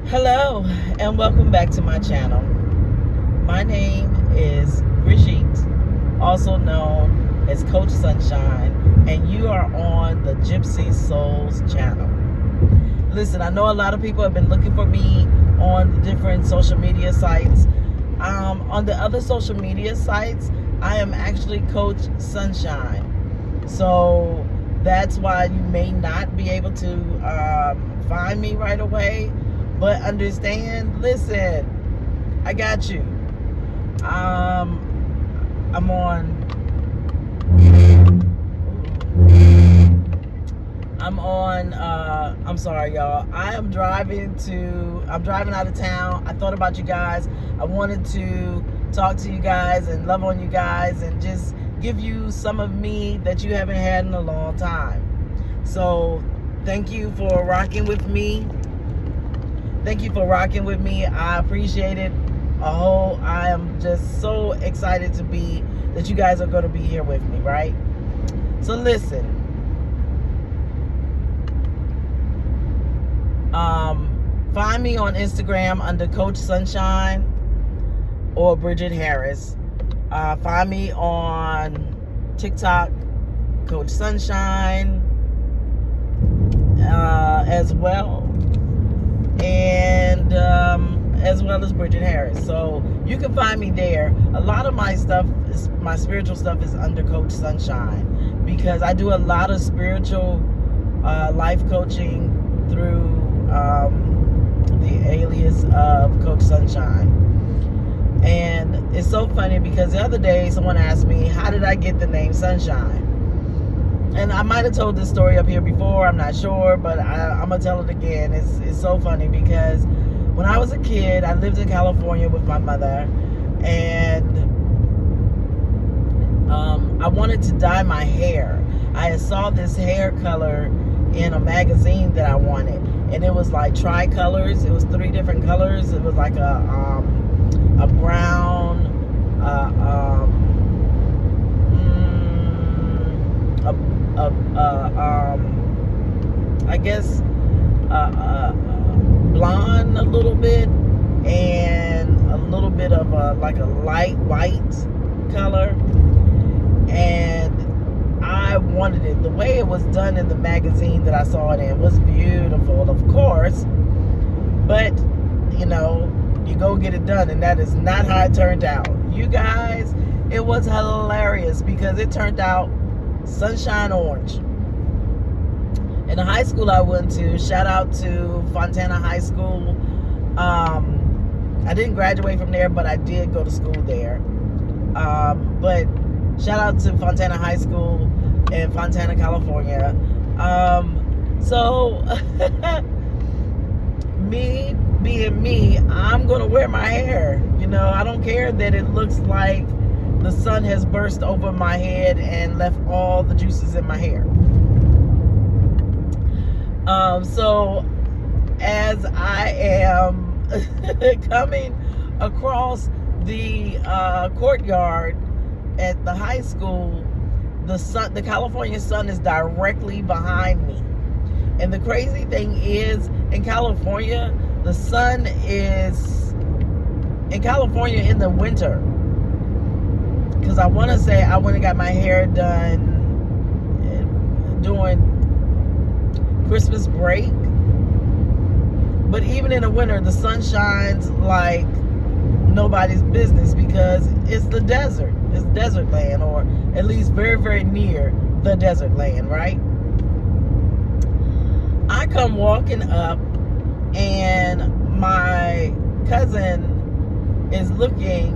Hello and welcome back to my channel. My name is Brigitte, also known as Coach Sunshine, and you are on the Gypsy Souls channel. Listen, I know a lot of people have been looking for me on the different social media sites. On the other social media sites, I am actually Coach Sunshine. So that's why you may not be able to find me right away. But understand, listen, I got you. I'm on, I'm sorry, y'all. I'm driving out of town. I thought about you guys. I wanted to talk to you guys and love on you guys and just give you some of me that you haven't had in a long time. So thank you for rocking with me. I appreciate it I am just so excited that you guys are going to be here with me, right? So listen, find me on Instagram under Coach Sunshine or Bridget Harris. Find me on TikTok, Coach Sunshine, as well. And as well as Bridget Harris. So you can find me there. A lot of my spiritual stuff is under Coach Sunshine because I do a lot of spiritual life coaching through the alias of Coach Sunshine. And it's so funny because the other day someone asked me, how did I get the name Sunshine? And I might have told this story up here before, I'm not sure, but I'm going to tell it again. It's so funny because when I was a kid, I lived in California with my mother, and I wanted to dye my hair. I saw this hair color in a magazine that I wanted, and it was like tricolors. It was 3 different colors. It was like a brown, I guess blonde a little bit, and a little bit of like a light white color, and I wanted it. The way it was done in the magazine that I saw it in was beautiful, of course, but you know, you go get it done, and that is not how it turned out. You guys, it was hilarious because it turned out sunshine orange. In the high school I went to, shout out to Fontana High School. I didn't graduate from there, but I did go to school there. But shout out to Fontana High School in Fontana, California. So me being me, I'm gonna wear my hair. You know, I don't care that it looks like the sun has burst over my head and left all the juices in my hair. So as I am coming across the courtyard at the high school, the California sun is directly behind me. And the crazy thing is, in California, the sun is in California in the winter. Because I want to say I went and got my hair done during Christmas break. But even in the winter, the sun shines like nobody's business because it's the desert. It's desert land, or at least very, very near the desert land, right? I come walking up, and my cousin is looking,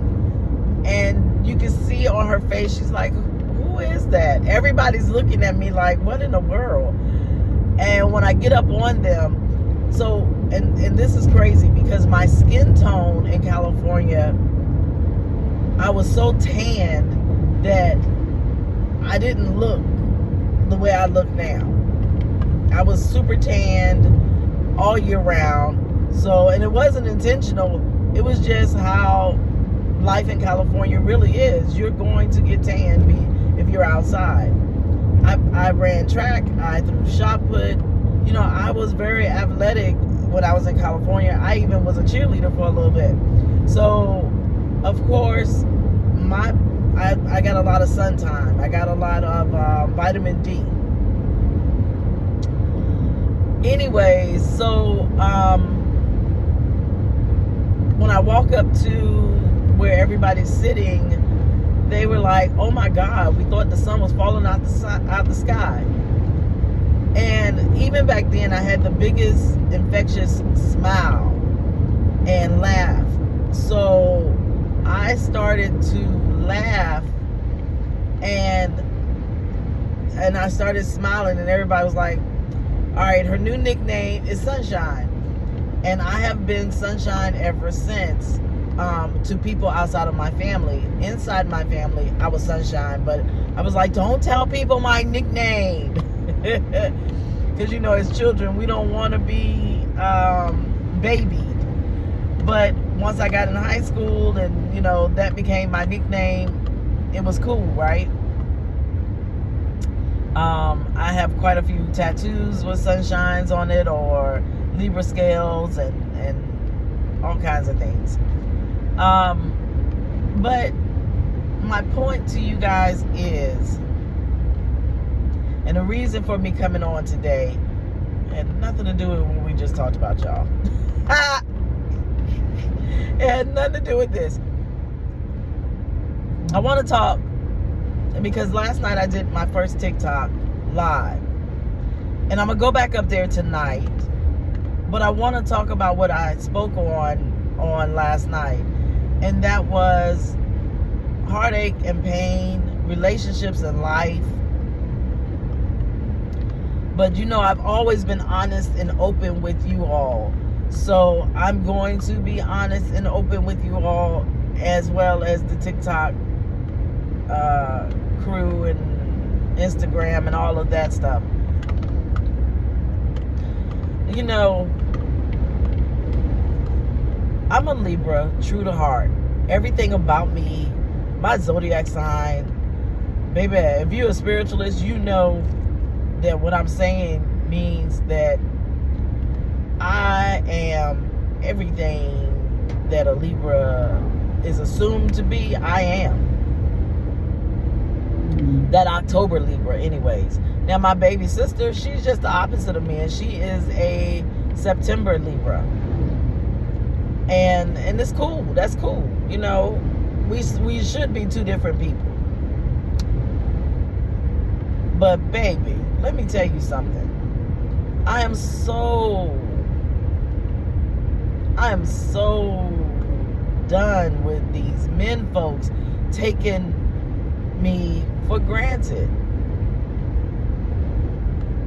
and you can see on her face, she's like, who is that? Everybody's looking at me like, what in the world? And when I get up on them, and this is crazy because my skin tone in California, I was so tanned that I didn't look the way I look now. I was super tanned all year round. So, and it wasn't intentional. It was just how life in California really is. You're going to get tanned if you're outside. I ran track, I threw shot put. You know, I was very athletic when I was in California. I even was a cheerleader for a little bit. So, of course, I got a lot of sun time. I got a lot of vitamin D. Anyways, so when I walk up to where everybody's sitting, they were like, "Oh my God, we thought the sun was falling out the sky." And even back then, I had the biggest infectious smile and laugh. So I started to laugh, and I started smiling, and everybody was like, all right, her new nickname is Sunshine. And I have been Sunshine ever since, to people outside of my family. Inside my family, I was Sunshine, but I was like, don't tell people my nickname. Because, you know, as children, we don't want to be babied. But once I got in high school and, you know, that became my nickname, it was cool, right? I have quite a few tattoos with sunshines on it, or Libra scales, and all kinds of things. But my point to you guys is, and the reason for me coming on today had nothing to do with what we just talked about, y'all. It had nothing to do with this. I want to talk because last night I did my first TikTok live, and I'm gonna go back up there tonight. But I want to talk about what I spoke on last night, and that was heartache and pain, relationships and life. But you know, I've always been honest and open with you all. So I'm going to be honest and open with you all, as well as the TikTok crew and Instagram and all of that stuff. You know, I'm a Libra, true to heart. Everything about me, my zodiac sign, baby, if you're a spiritualist, you know that what I'm saying means that I am everything that a Libra is assumed to be. I am that October Libra anyways. Now my baby sister, she's just the opposite of me, and she is a September Libra, and it's cool. That's cool. You know, we should be two different people. But baby, let me tell you something. I am so done with these men folks taking me for granted.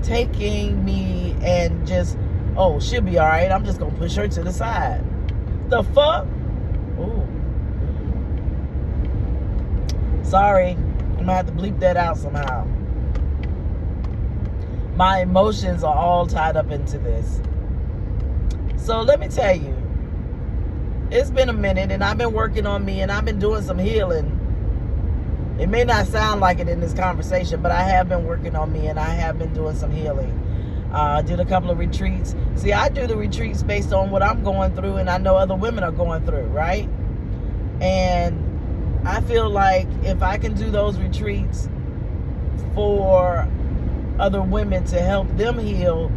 Taking me and just, oh, she'll be all right. I'm just going to push her to the side. The fuck? Ooh. Sorry. I'm going to have to bleep that out somehow. My emotions are all tied up into this. So let me tell you, it's been a minute, and I've been working on me, and I've been doing some healing. It may not sound like it in this conversation, but I have been working on me, and I have been doing some healing. I did a couple of retreats. See, I do the retreats based on what I'm going through, and I know other women are going through, right? And I feel like if I can do those retreats for other women to help them heal,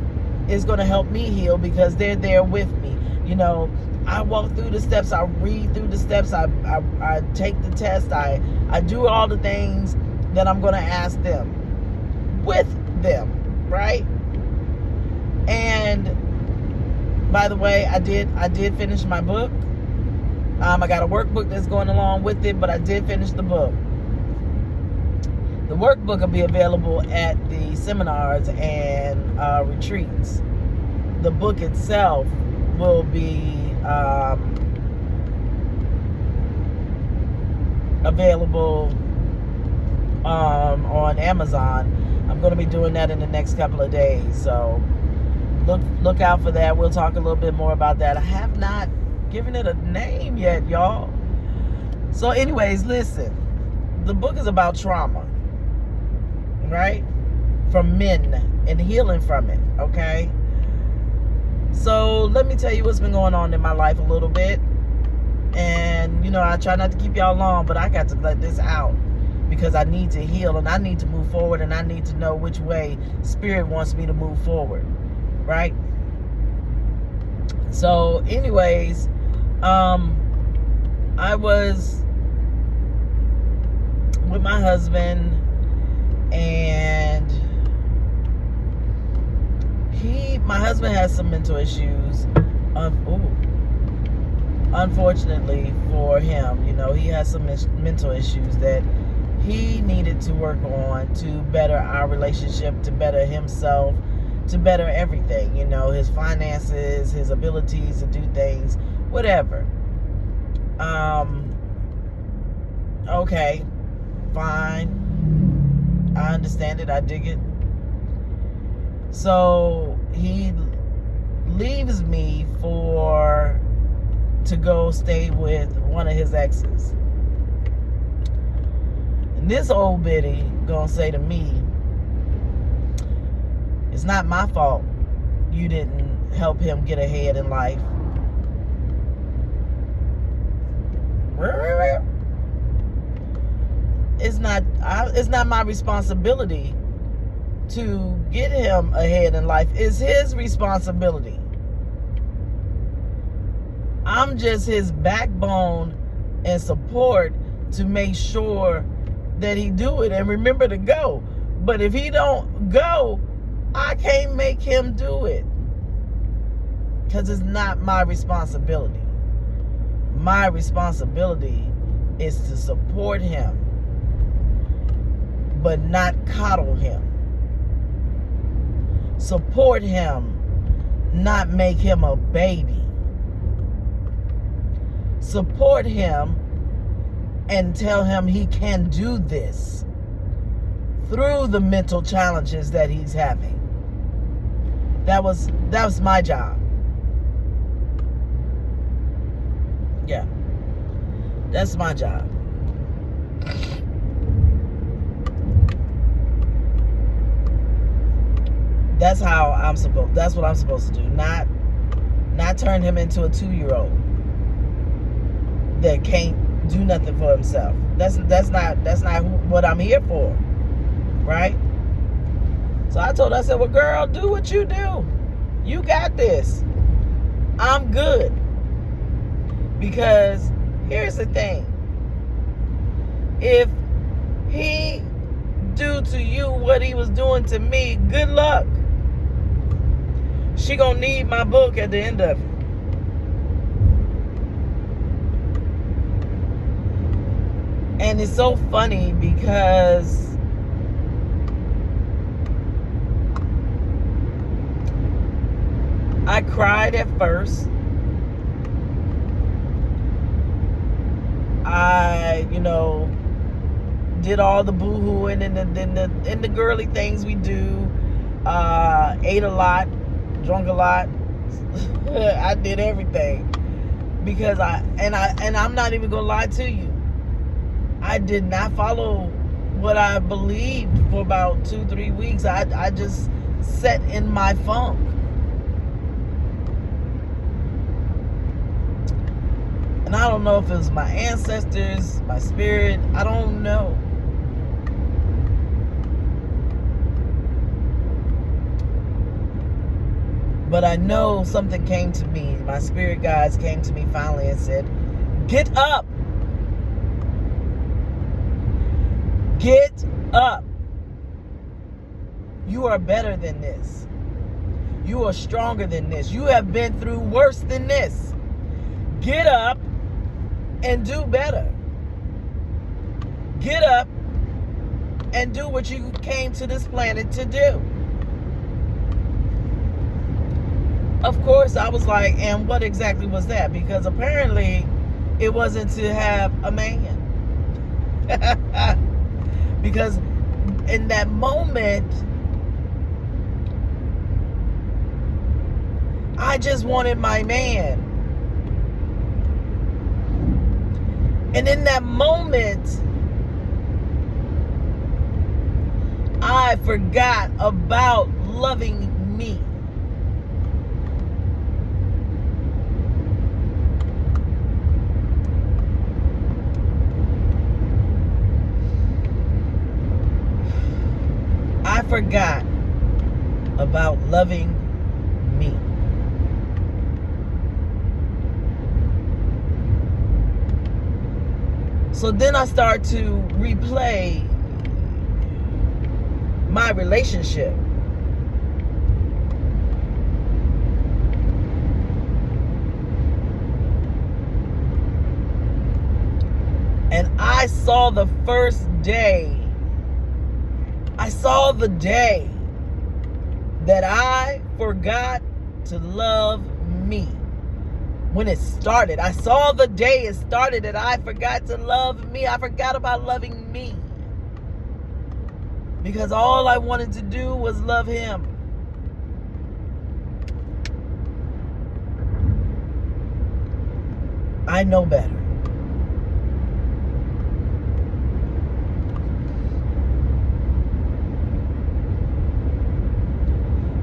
it's going to help me heal, because they're there with me. You know, I walk through the steps, I read through the steps, I take the test, I do all the things that I'm going to ask them with them, right? And by the way, I did finish my book. I got a workbook that's going along with it, but I did finish the book. The workbook will be available at the seminars and retreats. The book itself will be available on Amazon. I'm going to be doing that in the next couple of days. So look out for that. We'll talk a little bit more about that. I have not given it a name yet, y'all. So anyways, listen. The book is about trauma, right? From men and healing from it, okay? So let me tell you what's been going on in my life a little bit. And, I try not to keep y'all long, but I got to let this out because I need to heal and I need to move forward and I need to know which way Spirit wants me to move forward, right? So anyways, I was with my husband and my husband has some mental issues. Unfortunately for him, he has some mental issues that he needed to work on to better our relationship, to better himself, to better everything, his finances, his abilities to do things, whatever. Okay, fine. I understand it. I dig it. So he leaves me to go stay with one of his exes. And this old biddy gonna say to me, it's not my fault you didn't help him get ahead in life. It's not my responsibility to get him ahead in life. It's his responsibility. I'm just his backbone and support to make sure that he do it and remember to go. But if he don't go, I can't make him do it because it's not my responsibility. My responsibility is to support him, but not coddle him. Support him, not make him a baby. Support him and tell him he can do this through the mental challenges that he's having. That was my job. Yeah. That's my job. That's what I'm supposed to do. Not turn him into a 2-year-old that can't do nothing for himself. That's not what I'm here for. Right? So I told her, I said, well, girl, do what you do. You got this. I'm good. Because here's the thing. If he do to you what he was doing to me, good luck. She gonna need my book at the end of it. And it's so funny because I cried at first. I, did all the boo-hooing and the girly things we do. Ate a lot, drunk a lot. I did everything because I'm not even gonna lie to you. I did not follow what I believed for about 2-3 weeks. I just sat in my funk. And I don't know if it was my ancestors, my spirit, I don't know. But I know something came to me. My spirit guides came to me finally and said, get up. Get up. You are better than this. You are stronger than this. You have been through worse than this. Get up and do better. Get up and do what you came to this planet to do. Of course, I was like, and what exactly was that? Because apparently it wasn't to have a man. Because in that moment, I just wanted my man. And in that moment, I forgot about loving me. forgot about loving me. So then I start to replay my relationship. And I saw the first day. I saw the day that I forgot to love me. When it started, I saw the day it started that I forgot to love me. I forgot about loving me. Because all I wanted to do was love him. I know better.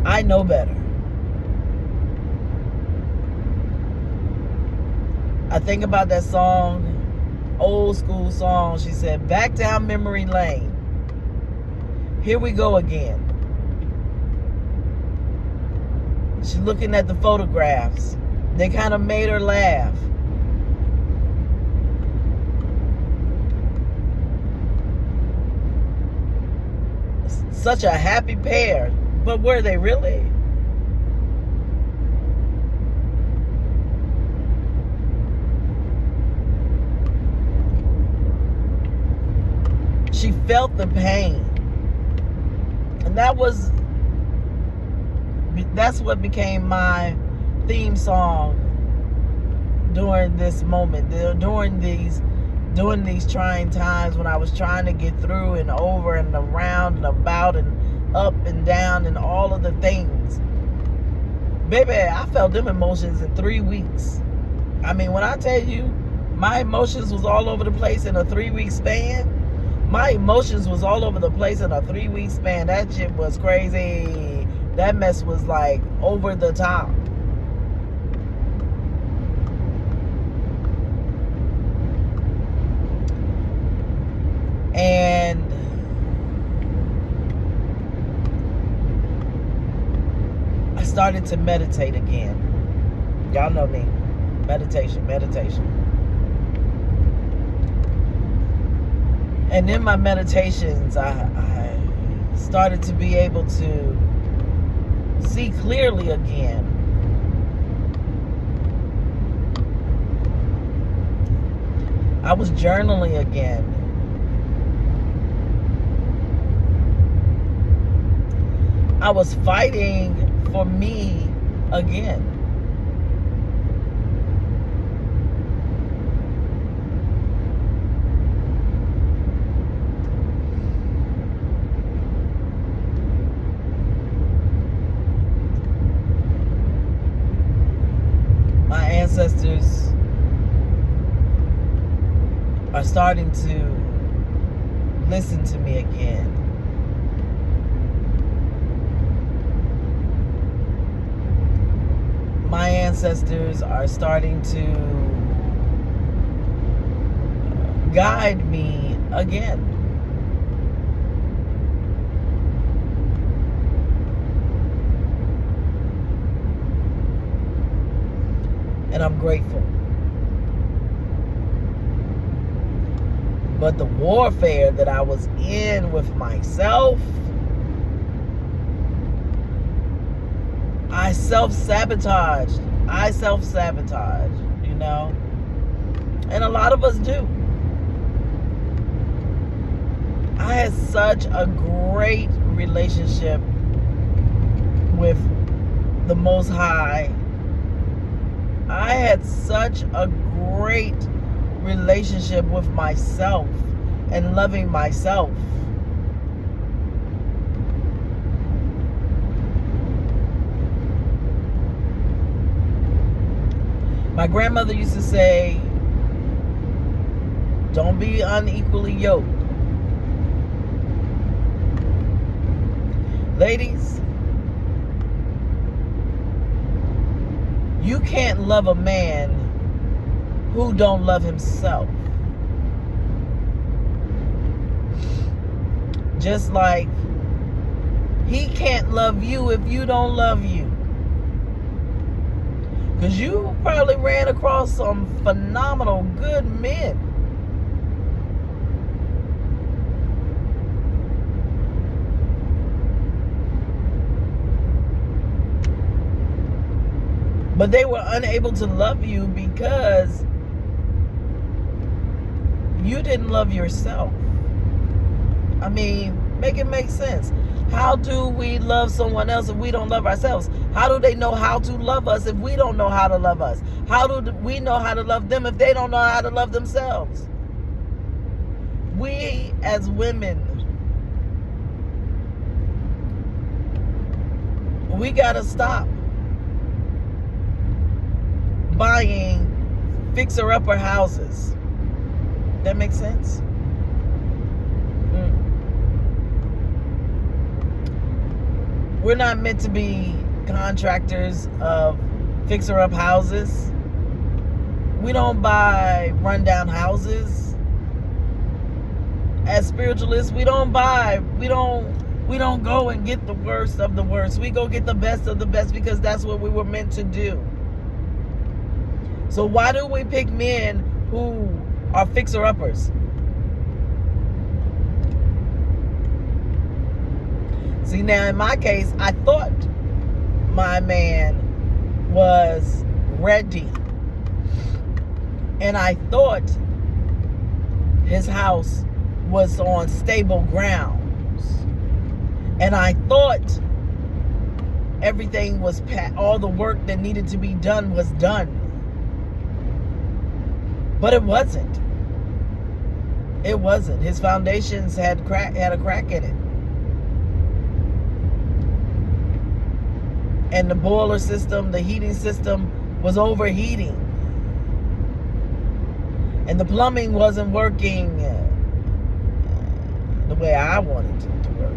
I know better. I think about that song, old school song. She said, back down memory lane. Here we go again. She's looking at the photographs. They kind of made her laugh. Such a happy pair. But were they really? She felt the pain. And that's what became my theme song during this moment, during these trying times when I was trying to get through and over and around and about and up and down and all of the things. Baby, I felt them emotions in 3 weeks. I mean, when I tell you my emotions was all over the place in a 3-week span, my emotions was all over the place in a 3-week span. That shit was crazy. That mess was like over the top. And I started to meditate again. Y'all know me. Meditation. And in my meditations, I started to be able to see clearly again. I was journaling again. I was fighting for me again. My ancestors are starting to listen to me again. My ancestors are starting to guide me again. And I'm grateful. But the warfare that I was in with myself, I self-sabotaged, you know? And a lot of us do. I had such a great relationship with the Most High. I had such a great relationship with myself and loving myself. My grandmother used to say, don't be unequally yoked. Ladies, you can't love a man who don't love himself. Just like He can't love you if you don't love you. Because you probably ran across some phenomenal good men. But they were unable to love you because you didn't love yourself. I mean, make it make sense. How do we love someone else if we don't love ourselves? How do they know how to love us if we don't know how to love us? How do we know how to love them if they don't know how to love themselves? We as women, we gotta stop buying fixer-upper houses. That makes sense? We're not meant to be contractors of fixer-up houses. We don't buy rundown houses. As spiritualists, we don't go and get the worst of the worst. We go get the best of the best because that's what we were meant to do. So why do we pick men who are fixer-uppers? See, now in my case, I thought my man was ready. And I thought his house was on stable grounds. And I thought everything was all the work that needed to be done was done. But it wasn't. It wasn't. His foundations had a crack in it. And the boiler system, the heating system was overheating. And the plumbing wasn't working the way I wanted it to work.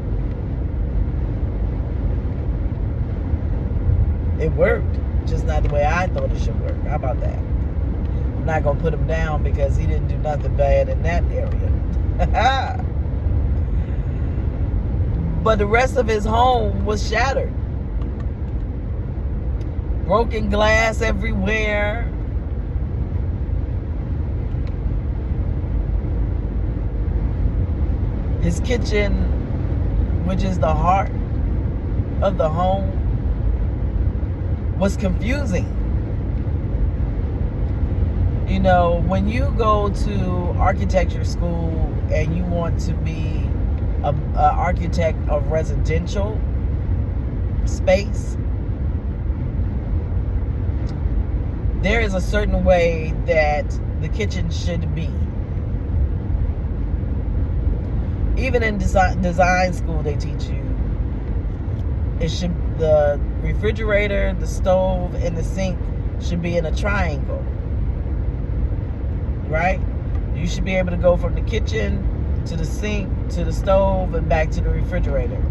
It worked, just not the way I thought it should work. How about that? I'm not going to put him down because he didn't do nothing bad in that area. But the rest of his home was shattered. Broken glass everywhere. His kitchen, which is the heart of the home, was confusing. You know, when you go to architecture school and you want to be an architect of residential space, there is a certain way that the kitchen should be. Even in design school, they teach you the refrigerator, the stove, and the sink should be in a triangle, right? You should be able to go from the kitchen to the sink to the stove and back to the refrigerator.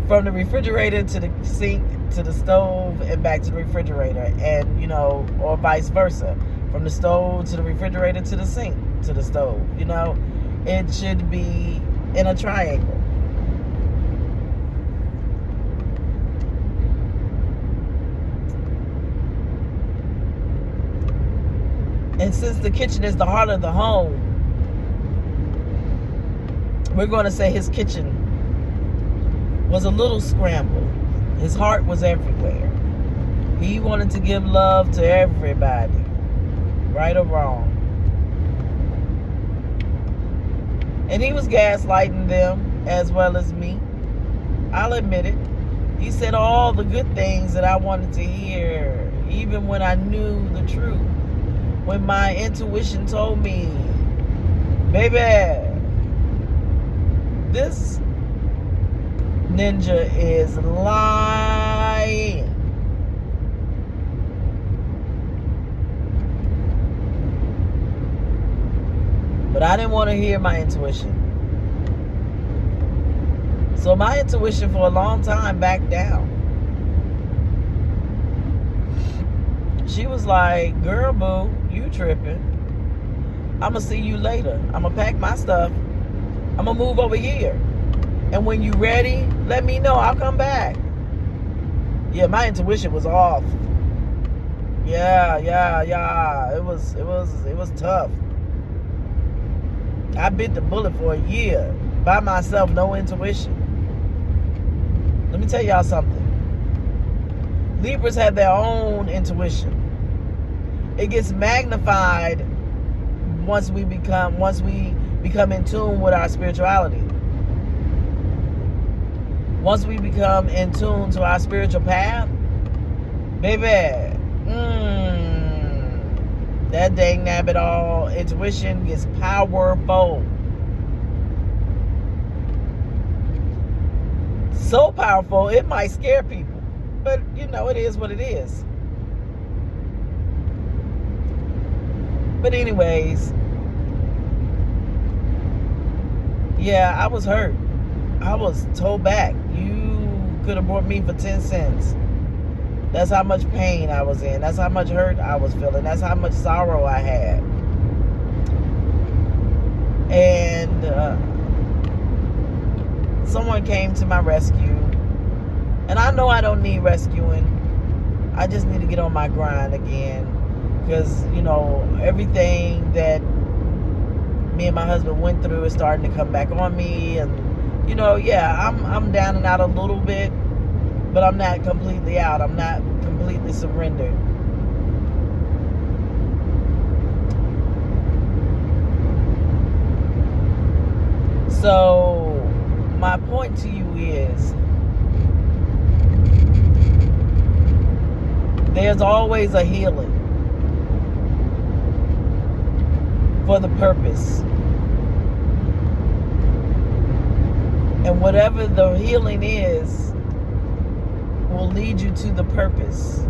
From the refrigerator to the sink to the stove and back to the refrigerator, and or vice versa, from the stove to the refrigerator to the sink to the stove. It should be in a triangle. And since the kitchen is the heart of the home, we're going to say his kitchen was a little scrambled. His heart was everywhere. He wanted to give love to everybody, right or wrong. And he was gaslighting them as well as me. I'll admit it. He said all the good things that I wanted to hear, even when I knew the truth. When my intuition told me, baby, this ninja is lying. But I didn't want to hear my intuition. So my intuition for a long time backed down. She was like, girl, boo, you tripping. I'm going to see you later. I'm going to pack my stuff. I'm going to move over here. And when you ready, let me know. I'll come back. Yeah, my intuition was off. Yeah. It was tough. I bit the bullet for a year by myself, no intuition. Let me tell y'all something. Libras have their own intuition. It gets magnified once we become in tune with our spirituality. Once we become in tune to our spiritual path, baby, that dang nabbit all intuition gets powerful. So powerful, it might scare people. But, it is what it is. But anyways, yeah, I was hurt. I was told back. You could have bought me for 10 cents. That's how much pain I was in. That's how much hurt I was feeling. That's how much sorrow I had. And someone came to my rescue. And I know I don't need rescuing. I just need to get on my grind again. Because, everything that me and my husband went through is starting to come back on me. And, I'm down and out a little bit. But I'm not completely out. I'm not completely surrendered. So, my point to you is, there's always a healing for the purpose. And whatever the healing is will lead you to the purpose.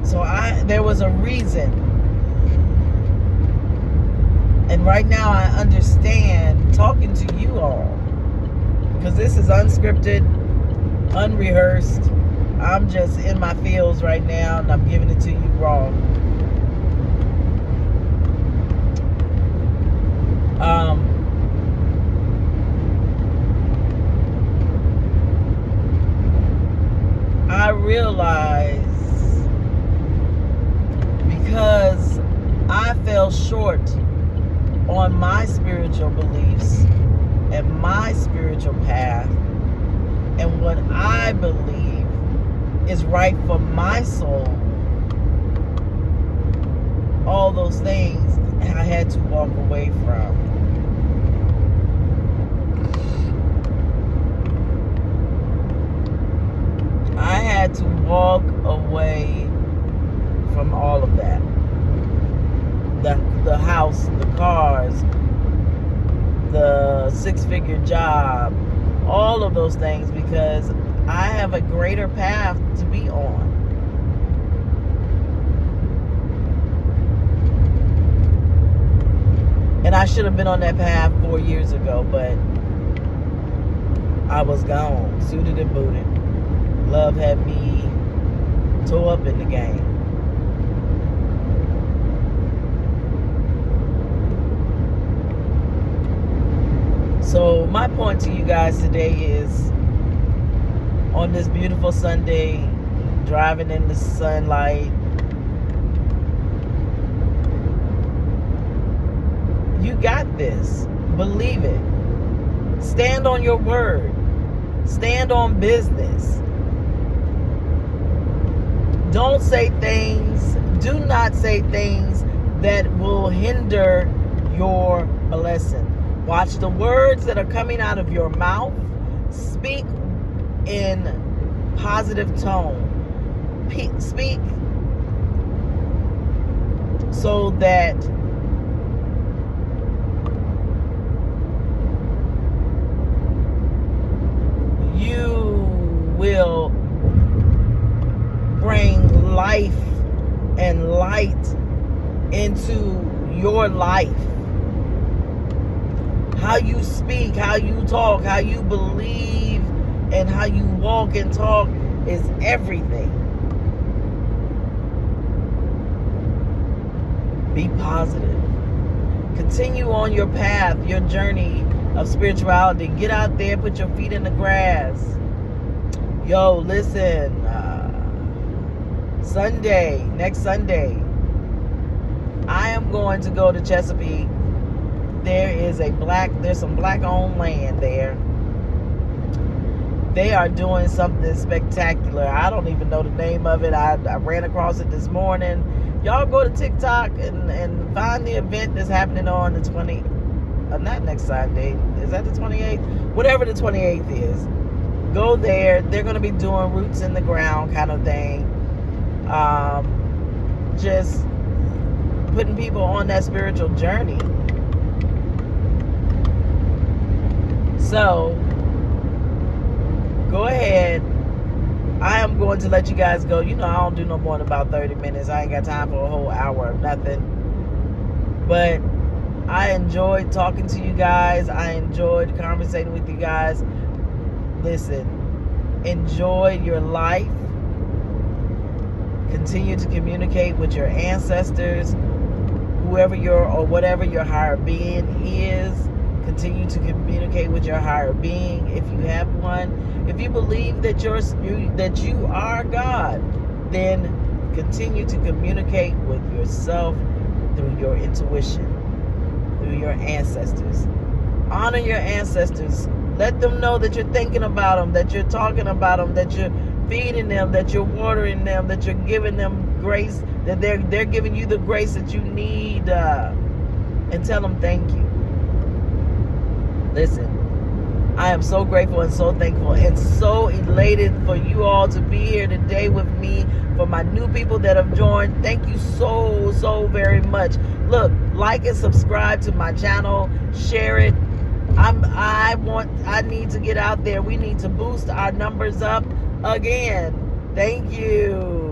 So there was a reason. And right now I understand talking to you all. Because this is unscripted, unrehearsed. I'm just in my feels right now and I'm giving it to you raw. I realize because I fell short on my spiritual beliefs and my spiritual path and what I believe is right for my soul, all those things I had to walk away from. I had to walk away from all of that. The house, the cars, the six-figure job, all of those things, because I have a greater path to be on. And I should have been on that path 4 years ago, but I was gone, suited and booted. Love had me tore up in the game. So my point to you guys today is, on this beautiful Sunday, driving in the sunlight, you got this. Believe it. Stand on your word. Stand on business. Don't say things, do not say things that will hinder your blessing. Watch the words that are coming out of your mouth. Speak in positive tone. Speak so that you will bring life and light into your life. How you speak, how you talk, how you believe, and how you walk and talk is everything. Be positive. Continue on your path, your journey of spirituality. Get out there, put your feet in the grass. Yo, listen, next Sunday, I am going to go to Chesapeake. There's some black-owned land there. They are doing something spectacular. I don't even know the name of it. I ran across it this morning. Y'all go to TikTok and find the event that's happening on the 20th. Not next Sunday. Is that the 28th? Whatever the 28th is. Go there. They're going to be doing roots in the ground kind of thing. Just putting people on that spiritual journey. So, go ahead. I am going to let you guys go. You know, I don't do no more than about 30 minutes. I ain't got time for a whole hour of nothing. But I enjoyed talking to you guys. I enjoyed conversating with you guys. Listen, enjoy your life. Continue to communicate with your ancestors, whatever your higher being is. Continue to communicate with your higher being if you have one. If you believe that you are God, then continue to communicate with yourself through your intuition, through your ancestors. Honor your ancestors. Let them know that you're thinking about them, that you're talking about them, that you're feeding them, that you're watering them, that you're giving them grace, that they're giving you the grace that you need, and tell them thank you. Listen, I am so grateful and so thankful and so elated for you all to be here today with me. For my new people that have joined, thank you so very much. Look, like and subscribe to my channel, share it. I need to get out there. We need to boost our numbers up again. Thank you.